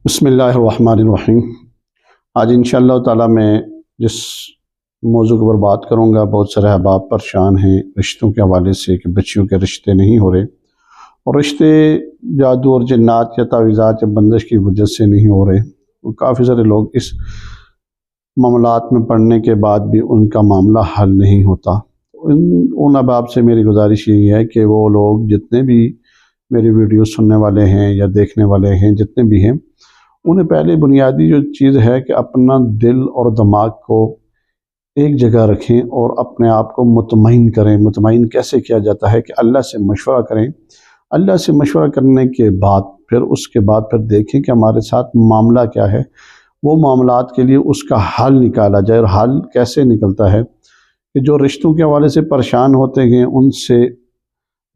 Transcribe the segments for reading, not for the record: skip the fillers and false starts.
بسم اللہ الرحمن الرحیم۔ آج انشاءاللہ تعالیٰ میں جس موضوع کے اوپر بات کروں گا، بہت سارے احباب پریشان ہیں رشتوں کے حوالے سے کہ بچیوں کے رشتے نہیں ہو رہے، اور رشتے جادو اور جنات یا تعویذات یا بندش کی وجہ سے نہیں ہو رہے۔ اور کافی سارے لوگ اس معاملات میں پڑھنے کے بعد بھی ان کا معاملہ حل نہیں ہوتا۔ ان احباب سے میری گزارش یہی ہے کہ وہ لوگ جتنے بھی میری ویڈیو سننے والے ہیں یا دیکھنے والے ہیں، جتنے بھی ہیں، انہیں پہلے بنیادی جو چیز ہے کہ اپنا دل اور دماغ کو ایک جگہ رکھیں اور اپنے آپ کو مطمئن کریں۔ مطمئن کیسے کیا جاتا ہے کہ اللہ سے مشورہ کریں۔ اللہ سے مشورہ کرنے کے بعد اس کے بعد دیکھیں کہ ہمارے ساتھ معاملہ کیا ہے، وہ معاملات کے لیے اس کا حل نکالا جائے۔ اور حل کیسے نکلتا ہے کہ جو رشتوں کے حوالے سے پریشان ہوتے ہیں ان سے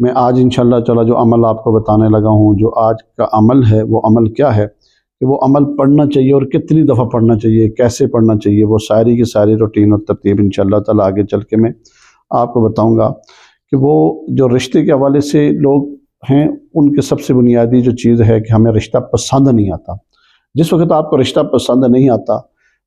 میں آج انشاءاللہ تعالیٰ جو عمل آپ کو بتانے لگا ہوں، جو آج کا عمل ہے، وہ عمل کیا ہے کہ وہ عمل پڑھنا چاہیے اور کتنی دفعہ پڑھنا چاہیے، کیسے پڑھنا چاہیے، وہ ساری کی ساری روٹین اور ترتیب انشاءاللہ تعالیٰ آگے چل کے میں آپ کو بتاؤں گا کہ وہ جو رشتے کے حوالے سے لوگ ہیں ان کے سب سے بنیادی جو چیز ہے کہ ہمیں رشتہ پسند نہیں آتا۔ جس وقت آپ کو رشتہ پسند نہیں آتا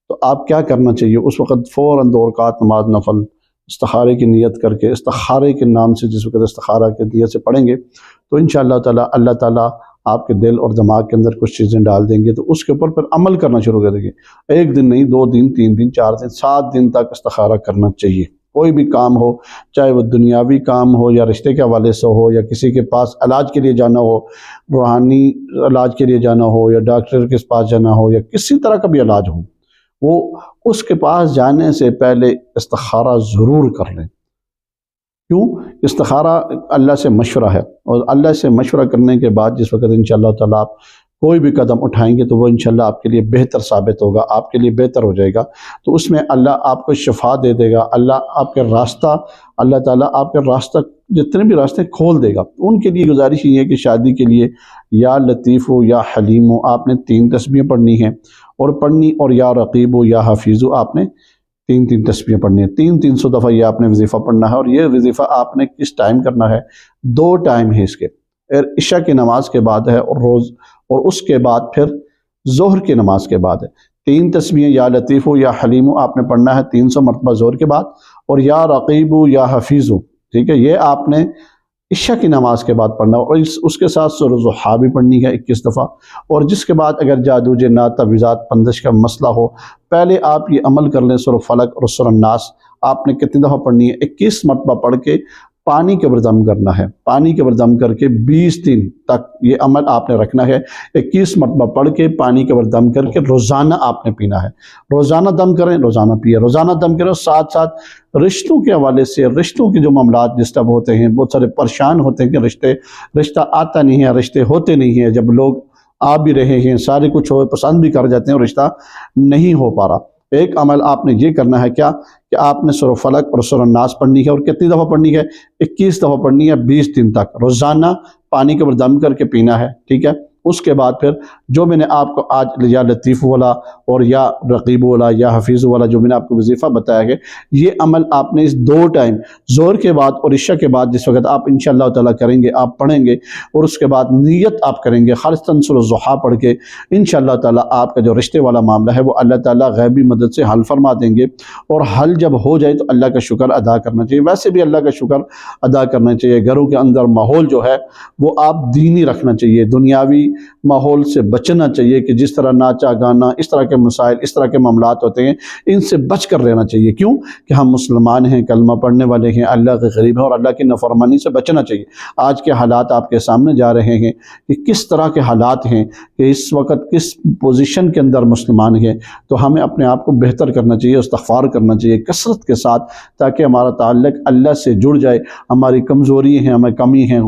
تو آپ کیا کرنا چاہیے؟ اس وقت فوراً 2 رکعت نماز نفل استخارے کی نیت کر کے، استخارے کے نام سے جس وقت استخارہ کی نیت سے پڑھیں گے تو انشاءاللہ تعالیٰ اللہ تعالیٰ آپ کے دل اور دماغ کے اندر کچھ چیزیں ڈال دیں گے، تو اس کے اوپر پھر عمل کرنا شروع کر دیں گے۔ 1 دن نہیں، 2 دن، 3 دن، 4 دن، 7 دن تک استخارہ کرنا چاہیے۔ کوئی بھی کام ہو، چاہے وہ دنیاوی کام ہو یا رشتے کے حوالے سے ہو یا کسی کے پاس علاج کے لیے جانا ہو، روحانی علاج کے لیے جانا ہو یا ڈاکٹر کے پاس جانا ہو یا کسی طرح کا بھی علاج ہو، وہ اس کے پاس جانے سے پہلے استخارہ ضرور کر لیں۔ کیوں؟ استخارہ اللہ سے مشورہ ہے، اور اللہ سے مشورہ کرنے کے بعد جس وقت انشاءاللہ تعالیٰ آپ کوئی بھی قدم اٹھائیں گے تو وہ انشاءاللہ آپ کے لیے بہتر ثابت ہوگا، آپ کے لیے بہتر ہو جائے گا۔ تو اس میں اللہ آپ کو شفا دے دے گا، اللہ تعالیٰ آپ کے راستہ جتنے بھی راستے کھول دے گا۔ ان کے لیے گزارش یہ ہے کہ شادی کے لیے یا لطیف ہو یا حلیم ہو آپ نے 3 تسبیحیں پڑھنی ہیں، اور یا رقیب ہو یا حفیظ ہو آپ نے 3 تسبیحیں پڑھنی ہیں۔ 300 دفعہ یہ آپ نے وظیفہ پڑھنا ہے، اور یہ وظیفہ آپ نے کس ٹائم کرنا ہے؟ 2 ٹائم ہے اس کے، عشاء کی نماز کے بعد ہے اور اس کے بعد پھر ظہر کی نماز کے بعد ہے۔ 3 تسبیحیں یا لطیف ہو یا حلیم ہو آپ نے پڑھنا ہے 300 مرتبہ ظہر کے بعد، اور یا رقیب ہو یا حفیظ ہو، ٹھیک ہے، یہ آپ نے عشاء کی نماز کے بعد پڑھنا، اور اس کے ساتھ سورہ ضحیٰ بھی پڑھنی ہے 21 دفعہ۔ اور جس کے بعد اگر جادو جنات تعویذات بندش کا مسئلہ ہو، پہلے آپ یہ عمل کر لیں، سورہ فلق اور سورہ ناس آپ نے کتنی دفعہ پڑھنی ہے؟ 21 مرتبہ پڑھ کے پانی کے اوپر دم کرنا ہے۔ پانی کے اوپر دم کر کے 20 دن تک یہ عمل آپ نے رکھنا ہے۔ 21 مرتبہ پڑھ کے پانی کے اوپر دم کر کے روزانہ آپ نے پینا ہے۔ روزانہ دم کریں، روزانہ پیے، روزانہ دم کریں۔ ساتھ ساتھ رشتوں کے حوالے سے، رشتوں کے جو معاملات ڈسٹرب ہوتے ہیں، بہت سارے پریشان ہوتے ہیں کہ رشتہ آتا نہیں ہے، رشتے ہوتے نہیں ہیں، جب لوگ آ بھی رہے ہیں، سارے کچھ ہو پسند بھی کر جاتے ہیں اور رشتہ نہیں ہو پا رہا۔ ایک عمل آپ نے یہ کرنا ہے کیا کہ آپ نے سورہ فلق اور سورہ ناس پڑھنی ہے، اور کتنی دفعہ پڑھنی ہے؟ 21 دفعہ پڑھنی ہے 20 دن تک، روزانہ پانی کے اوپر دم کر کے پینا ہے، ٹھیک ہے۔ اس کے بعد پھر جو میں نے آپ کو آج یا لطیف والا اور یا رقیب والا یا حفیظ والا جو میں نے آپ کو وظیفہ بتایا ہے، یہ عمل آپ نے اس 2 ٹائم ظہر کے بعد اور عشاء کے بعد جس وقت آپ انشاءاللہ تعالیٰ کریں گے، آپ پڑھیں گے، اور اس کے بعد نیت آپ کریں گے خالصتاً سورہ ضحیٰ پڑھ کے، انشاءاللہ تعالیٰ آپ کا جو رشتے والا معاملہ ہے وہ اللہ تعالیٰ غیبی مدد سے حل فرما دیں گے۔ اور حل جب ہو جائے تو اللہ کا شکر ادا کرنا چاہیے۔ ویسے بھی اللہ کا شکر ادا کرنا چاہیے۔ گھروں کے اندر ماحول جو ہے وہ آپ دینی رکھنا چاہیے، دنیاوی ماحول سے بچنا چاہیے کہ جس طرح ناچا گانا، اس طرح کے مسائل، اس طرح کے معاملات ہوتے ہیں، ان سے بچ کر رہنا چاہیے۔ کیوں کہ ہم مسلمان ہیں، کلمہ پڑھنے والے ہیں، اللہ کے قریب ہیں، اور اللہ کی نافرمانی سے بچنا چاہیے۔ آج کے حالات آپ کے سامنے جا رہے ہیں کہ کس طرح کے حالات ہیں، کہ اس وقت کس پوزیشن کے اندر مسلمان ہیں، تو ہمیں اپنے آپ کو بہتر کرنا چاہیے، استغفار کرنا چاہیے کثرت کے ساتھ، تاکہ ہمارا تعلق اللہ سے جڑ جائے۔ ہماری کمزوری ہیں، ہمیں کمی ہیں،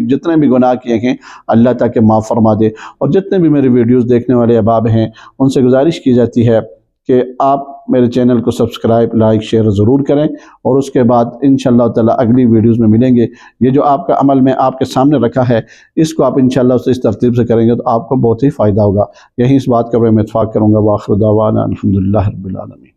جتنے بھی گناہ کیے ہیں اللہ تاکہ معاف فرما دے۔ اور جتنے بھی میری ویڈیوز دیکھنے والے احباب ہیں ان سے گزارش کی جاتی ہے کہ آپ میرے چینل کو سبسکرائب، لائک، شیئر ضرور کریں، اور اس کے بعد انشاءاللہ تعالیٰ اگلی ویڈیوز میں ملیں گے۔ یہ جو آپ کا عمل میں آپ کے سامنے رکھا ہے، اس کو آپ انشاءاللہ اس ترتیب سے کریں گے تو آپ کو بہت ہی فائدہ ہوگا۔ یہی اس بات کا میں اتفاق کروں گا۔ وآخر دعوانا الحمدللہ رب العالمین۔